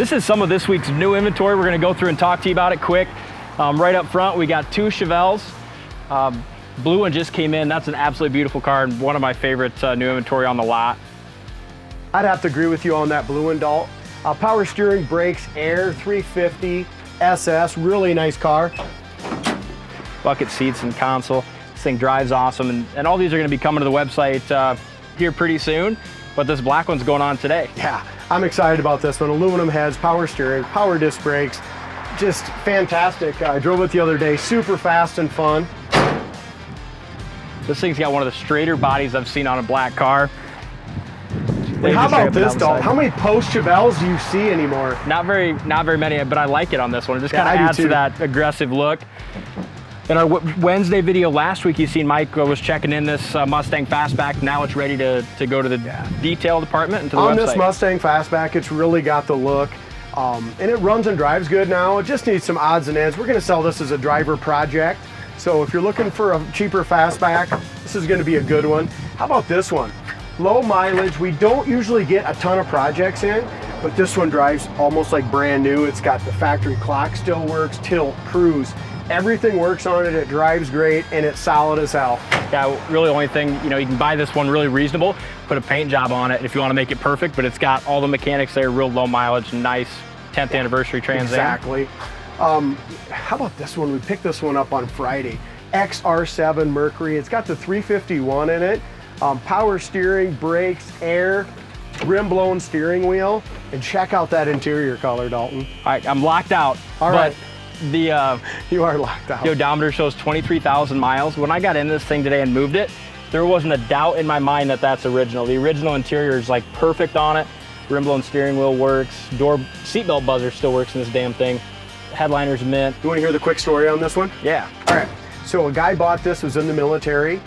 This is some of this week's new inventory. We're gonna go through and talk to you about it quick. Right up front, we got 2 Chevelles. Blue one just came in. That's an absolutely beautiful car and one of my favorite new inventory on the lot. I'd have to agree with you on that blue one, Dalt. Power steering, brakes, air, 350, SS, really nice car. Bucket seats and console. This thing drives awesome, and all these are gonna be coming to the website here pretty soon, but this black one's going on today. Yeah, I'm excited about this one. Aluminum heads, power steering, power disc brakes, just fantastic. I drove it the other day, super fast and fun. This thing's got one of the straighter bodies I've seen on a black car. How about this, Dalt? How many post Chevelles do you see anymore? Not very many, but I like it on this one. It just kind of adds to that aggressive look. In our Wednesday video last week, you seen Mike was checking in this Mustang Fastback. Now it's ready to go to the detail department and to the website. On this Mustang Fastback, it's really got the look. And it runs and drives good now. It just needs some odds and ends. We're gonna sell this as a driver project. So if you're looking for a cheaper fastback, this is gonna be a good one. How about this one? Low mileage. We don't usually get a ton of projects in, but this one drives almost like brand new. It's got the factory clock, still works, tilt, cruise. Everything works on it. It drives great, and it's solid as hell. Yeah, really the only thing, you can buy this one really reasonable, put a paint job on it if you want to make it perfect, but it's got all the mechanics there, real low mileage, nice 10th anniversary Trans Am. Exactly. How about this one? We picked this one up on Friday. XR7 Mercury. It's got the 351 in it. Power steering, brakes, air, rim blown steering wheel, and check out that interior color, Dalton. All right, I'm locked out. All right. The you are locked out. The odometer shows 23,000 miles. When I got in this thing today and moved it, there wasn't a doubt in my mind that that's original. The original interior is like perfect on it. Rim blown steering wheel works. Door seatbelt buzzer still works in this damn thing. Headliner's mint. You want to hear the quick story on this one? Yeah. All right. So a guy bought this, was in the military.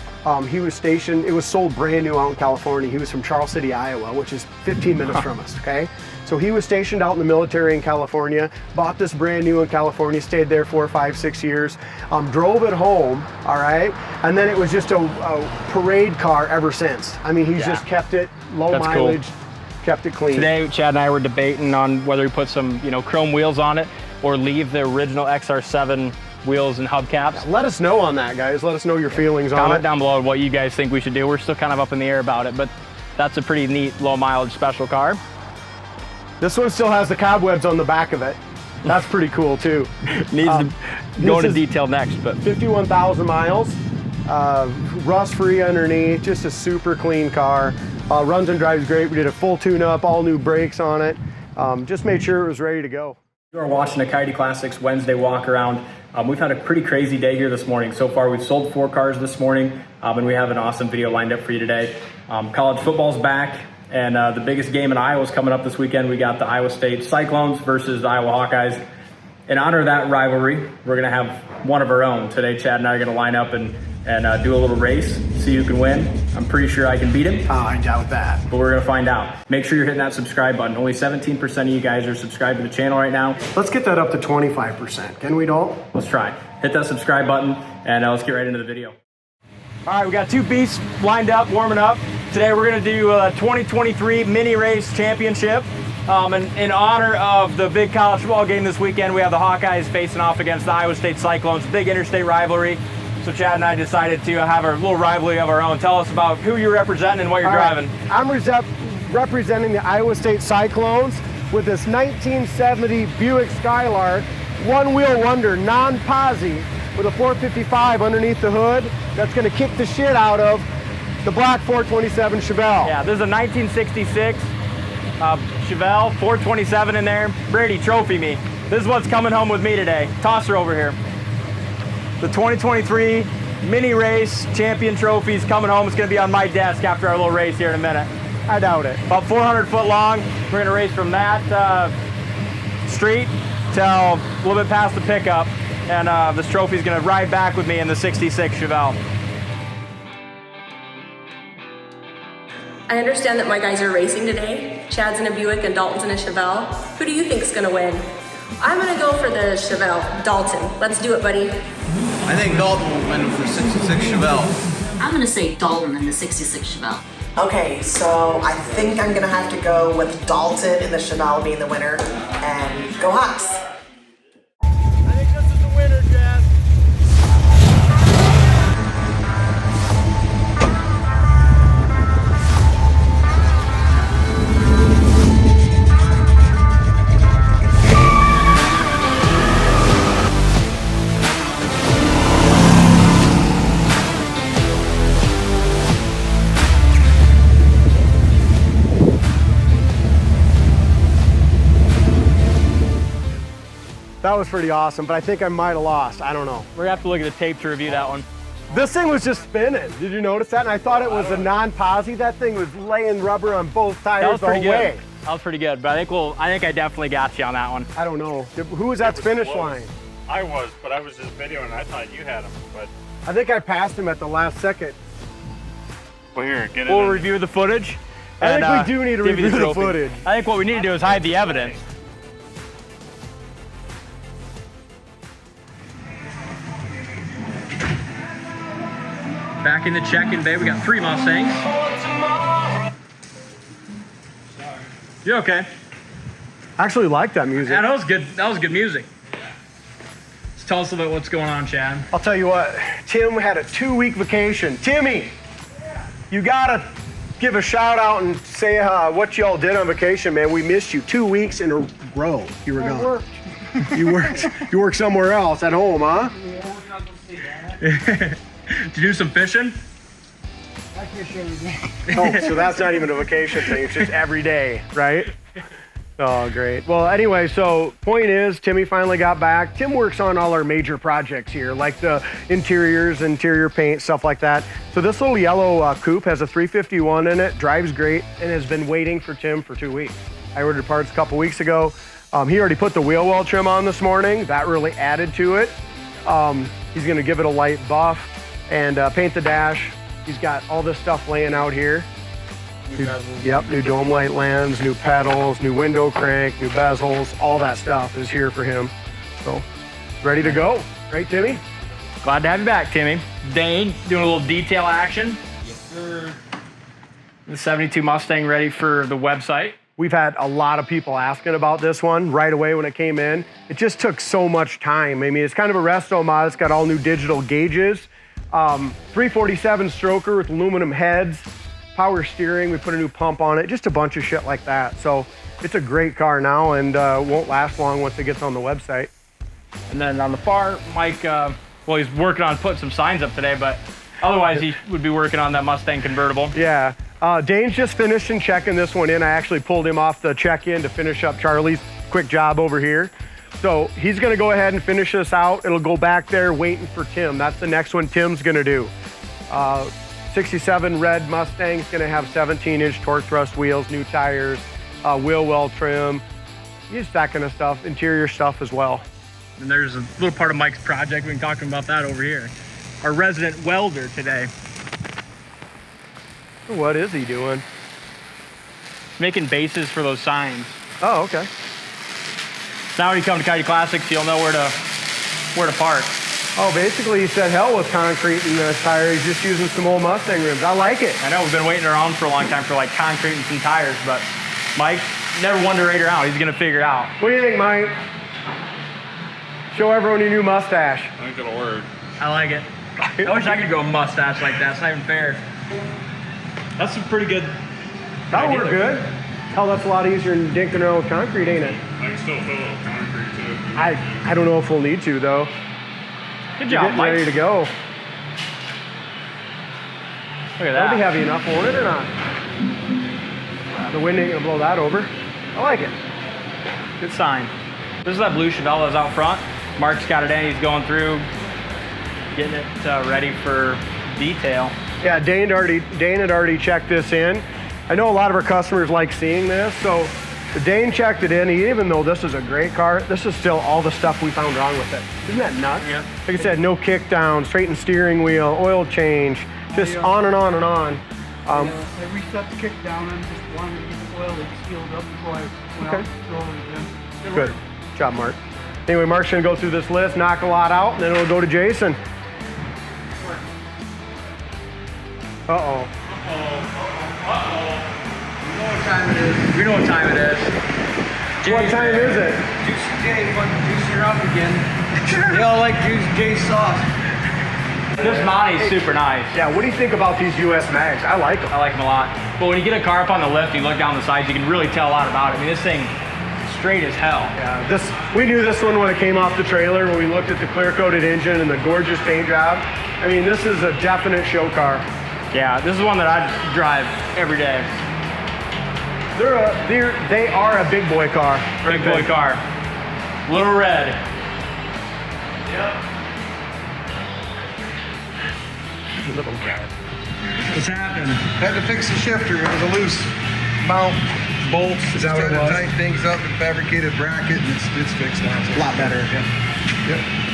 He was stationed, it was sold brand new out in California. He was from Charles City, Iowa, which is 15 minutes from us, okay? So he was stationed out in the military in California, bought this brand new in California, stayed there 4, 5, 6 years, drove it home, all right? And then it was just a parade car ever since. I mean, he's just kept it low mileage, kept it clean. Today, Chad and I were debating on whether we put some, chrome wheels on it or leave the original XR7 wheels and hubcaps. Let us know on that, guys. Let us know your feelings on it. Comment down below what you guys think we should do. We're still kind of up in the air about it, but that's a pretty neat low mileage special car. This one still has the cobwebs on the back of it. That's pretty cool too. Needs to go into detail next, but 51,000 miles, rust free underneath, just a super clean car. Runs and drives great. We did a full tune-up, all new brakes on it. Just made sure it was ready to go. You are watching the Coyote Classics Wednesday walk around. We've had a pretty crazy day here this morning. So far, we've sold 4 cars this morning, and we have an awesome video lined up for you today. College football's back, and the biggest game in Iowa is coming up this weekend. We got the Iowa State Cyclones versus the Iowa Hawkeyes. In honor of that rivalry, we're gonna have one of our own. Today, Chad and I are gonna line up and do a little race, see who can win. I'm pretty sure I can beat him. I doubt that. But we're gonna find out. Make sure you're hitting that subscribe button. Only 17% of you guys are subscribed to the channel right now. Let's get that up to 25%. Can we, Dalt? Let's try. Hit that subscribe button, and let's get right into the video. All right, we got 2 beasts lined up, warming up. Today we're gonna do a 2023 mini race championship. And in honor of the big college football game this weekend, we have the Hawkeyes facing off against the Iowa State Cyclones, big interstate rivalry. So Chad and I decided to have our little rivalry of our own. Tell us about who you're representing and what you're driving. Right. I'm representing the Iowa State Cyclones with this 1970 Buick Skylark, one-wheel wonder, non-posi, with a 455 underneath the hood. That's going to kick the shit out of the black 427 Chevelle. Yeah, this is a 1966 Chevelle, 427 in there. Brady, trophy me. This is what's coming home with me today. Toss her over here. The 2023 mini race champion trophy's coming home. It's gonna be on my desk after our little race here in a minute. I doubt it. About 400 foot long. We're gonna race from that street till a little bit past the pickup. And this trophy's gonna ride back with me in the 66 Chevelle. I understand that my guys are racing today. Chad's in a Buick and Dalton's in a Chevelle. Who do you think's gonna win? I'm gonna go for the Chevelle, Dalton. Let's do it, buddy. I think Dalton will win with the 66 Chevelle. I'm gonna say Dalton in the 66 Chevelle. Okay, so I think I'm gonna have to go with Dalton and the Chevelle being the winner, and go Hawks. I think this is the winner, Jazz. That was pretty awesome, but I think I might have lost. I don't know. We're gonna have to look at the tape to review that one. This thing was just spinning. Did you notice that? And I thought it was a non-posi. That thing was laying rubber on both tires That was pretty the whole way. good. That was pretty good, but I think I definitely got you on that one. I don't know. Who was at the finish line? I was, but I was just videoing. I thought you had him, but I think I passed him at the last second. well, here, get it. We'll in. review the footage. I think we do need to give you review the trophy. footage. I think what we need to do is hide the evidence. Back in the check-in bay, we got 3 Mustangs. You okay? I actually like that music. Yeah, that was good. That was good music. Let's tell us a little bit what's going on, Chad. I'll tell you what, Tim had a 2-week vacation. Timmy, you gotta give a shout out and say what y'all did on vacation, man. We missed you 2 weeks in a row. You were gone. You worked somewhere else at home, huh? Did you do some fishing? I fish every day. Oh, so that's not even a vacation thing. It's just every day, right? Oh, great. Well, anyway, so point is, Timmy finally got back. Tim works on all our major projects here, like the interiors, interior paint, stuff like that. So this little yellow coupe has a 351 in it, drives great, and has been waiting for Tim for 2 weeks. I ordered parts a couple weeks ago. He already put the wheel well trim on this morning. That really added to it. He's gonna give it a light buff and paint the dash. He's got all this stuff laying out here. New dome light lens, new pedals, new window crank, new bezels, all that stuff is here for him. So, ready to go. Right, Timmy? Glad to have you back, Timmy. Dane, doing a little detail action. Yes, sir. The 72 Mustang ready for the website. We've had a lot of people asking about this one right away when it came in. It just took so much time. I mean, it's kind of a resto mod. It's got all new digital gauges. 347 stroker with aluminum heads, power steering. We put a new pump on it, just a bunch of shit like that. So it's a great car now and won't last long once it gets on the website. And then on the far, Mike, well, he's working on putting some signs up today, but otherwise he would be working on that Mustang convertible. Yeah. Dane's just finished and checking this one in. I actually pulled him off the check-in to finish up Charlie's quick job over here. So he's gonna go ahead and finish this out. It'll go back there waiting for Tim. That's the next one Tim's gonna do. 67 red Mustang's gonna have 17-inch torque thrust wheels, new tires, wheel well trim, just that kind of stuff, interior stuff as well. And there's a little part of Mike's project. We can talk about that over here. Our resident welder today. What is he doing? Making bases for those signs. Oh, okay. Now when you come to Coyote Classics, you'll know where to park. Oh, basically he said hell with concrete and the tire. He's just using some old Mustang rims. I like it. I know we've been waiting around for a long time for like concrete and some tires, but Mike, never one to rate her out. He's gonna figure it out. What do you think, Mike? Show everyone your new mustache. I think it'll work. I like it. I wish I could go mustache like that. It's not even fair. That's some pretty good. That'll idea work there. good. Hell, that's a lot easier than dinking around with concrete, ain't it? I can still fill it with concrete too. I don't know if we'll need to, though. Good We're job, getting Mike. ready to go. Look at That'll be that. heavy enough, won't it, or not? The wind ain't gonna blow that over. I like it. Good sign. This is that blue Chevelle that's out front. Mark's got it in. He's going through, getting it ready for detail. Yeah, Dane had already checked this in. I know a lot of our customers like seeing this, so Dane checked it in. Even though this is a great car, this is still all the stuff we found wrong with it. Isn't that nuts? Yeah. Like I said, no kick down, straightened steering wheel, oil change, just on and on and on. I reset the kick down and just wanted to get the oil sealed up before I went out and drove it again. Good job, Mark. Anyway, Mark's gonna go through this list, knock a lot out, and then it'll go to Jason. Uh-oh. time it is. We know what time it is. What time is it? Juicy J, fucking juicing her up again. They all like Juicy J sauce. This Monty's super nice. Yeah, what do you think about these US mags? I like them. I like them a lot. But when you get a car up on the lift and you look down the sides, you can really tell a lot about it. I mean, this thing straight as hell. Yeah, we knew this one when it came off the trailer, when we looked at the clear-coated engine and the gorgeous paint job. I mean, this is a definite show car. Yeah, this is one that I drive every day. They are a big boy car. Big boy car. Little red. Yep. Little red. What's happening? Had to fix the shifter. It was a loose mount bolt. Is that what it Tried was? to tighten things up and fabricated bracket, and it's fixed now. So A lot better. Yep.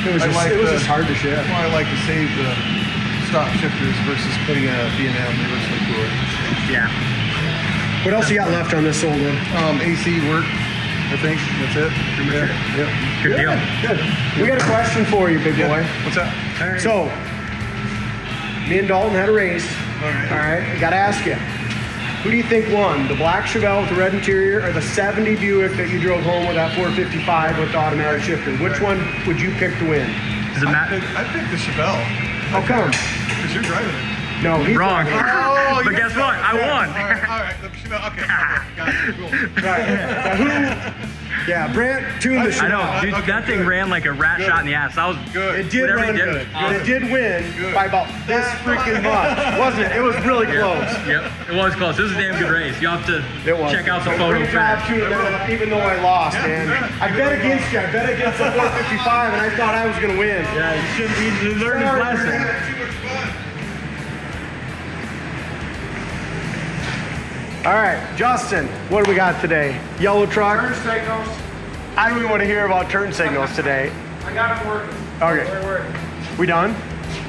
It was just hard to ship. That's why I like to save the stock shifters versus putting a B&M reversing fluid. Yeah. What else you got left on this old one? AC work, I think. That's it. Yep. Good deal. Good. We got a question for you, big boy. What's that? So, me and Dalton had a race. All right. All right. I gotta ask you, who do you think won? The black Chevelle with the red interior, or the '70 Buick that you drove home with that 455 with the automatic shifter? Which one would you pick to win? Is it Matt? I picked the Chevelle. How come? Because you're driving it. No, he's Wrong. Oh, But guess what? I won. All right. The Chevelle. Okay. Got it. Cool. Right. Now, yeah, Brant tuned the I Chevelle. know, dude. Okay, that thing good. ran like a rat shot in the ass. That was Good. It did Whatever run he did good. was awesome. It did win by about this freaking much, wasn't it? It was really close. Yep, it was close. It was a damn good race. You have to It was. check out the So photo great job finish. tuning that up, even though I lost, man. I bet against you. I bet against the 455, and I thought I was going to win. Yeah, you should be learning his lesson. Too much fun. All right, Justin, what do we got today? Yellow truck. Turn signals. I don't even want to hear about turn signals today. I got them working. Okay. They're working. We done?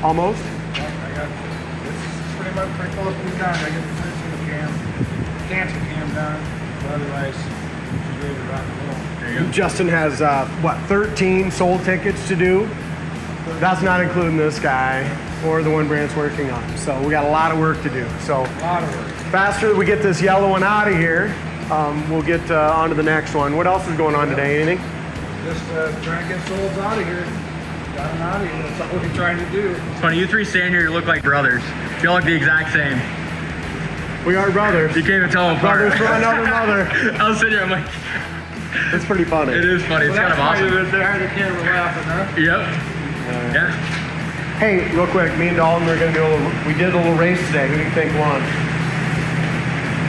Almost? I got it's pretty much pretty close to be done. I get the finish of the cam, cancel cam done, but otherwise she's ready to rock and roll. Justin has, 13 sold tickets to do? That's not including this guy or the one Brant's working on. So we got a lot of work to do. So A lot of work. faster that we get this yellow one out of here, we'll get on to the next one. What else is going on today? Anything? Just trying to get souls out of here. Got them out of here. That's all we're trying to do. It's funny, you three standing here, you look like brothers. You all look the exact same. We are brothers. You can't even tell them apart. Brothers from another mother. I was sitting here, I'm like, It's pretty funny. it is funny. It's kind of awesome. Behind the camera laughing, huh? Yep. Yeah. Hey, real quick, me and Dalton are gonna do we did a little race today. Who do you think won?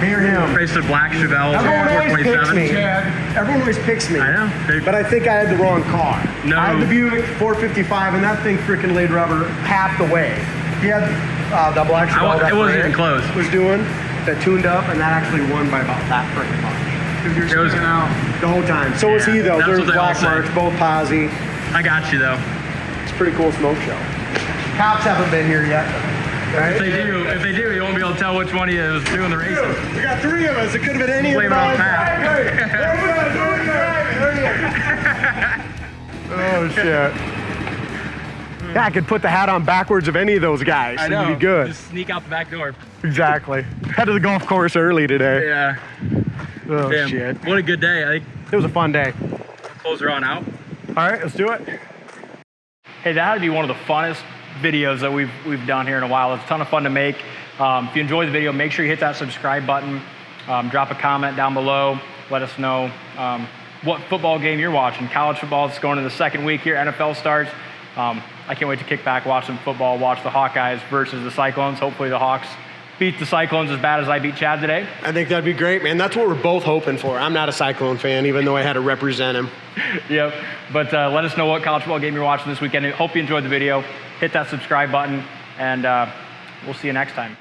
Me or him? Race the black Chevelle Everyone always picks me. 427. Everyone always picks me. I know. But I think I had the wrong car. No. I had the Buick 455, and that thing freaking laid rubber half the way. He had the black Chevelle that it wasn't Brant even close. was doing, that tuned up, and that actually won by about that freaking much. Because It you're was- spinning out. The whole time. So was he, though. That's There's what they all black say. marks, both posi. I got you though. It's a pretty cool smoke show. Cops haven't been here yet. Right? If they do, you won't be able to tell which one of you is doing the racing. We got 3 of us. It could have been any of Blame the it on guys. Pat. Oh shit. Yeah, I could put the hat on backwards of any of those guys. I know. It'd be good. Just sneak out the back door. Exactly. Head to the golf course early today. Yeah. Oh Damn. shit. What a good day. I think It was a fun day. close her on out. All right, let's do it. Hey, that had to be one of the funnest videos that we've done here in a while. It's a ton of fun to make. If you enjoyed the video, make sure you hit that subscribe button. Drop a comment down below. Let us know what football game you're watching. College football is going to the second week here. NFL starts. I can't wait to kick back, watch some football, watch the Hawkeyes versus the Cyclones. Hopefully the Hawks beat the Cyclones as bad as I beat Chad today. I think that'd be great, man. That's what we're both hoping for. I'm not a Cyclone fan, even though I had to represent him. Yep. But let us know what college football game you're watching this weekend. Hope you enjoyed the video. Hit that subscribe button, and we'll see you next time.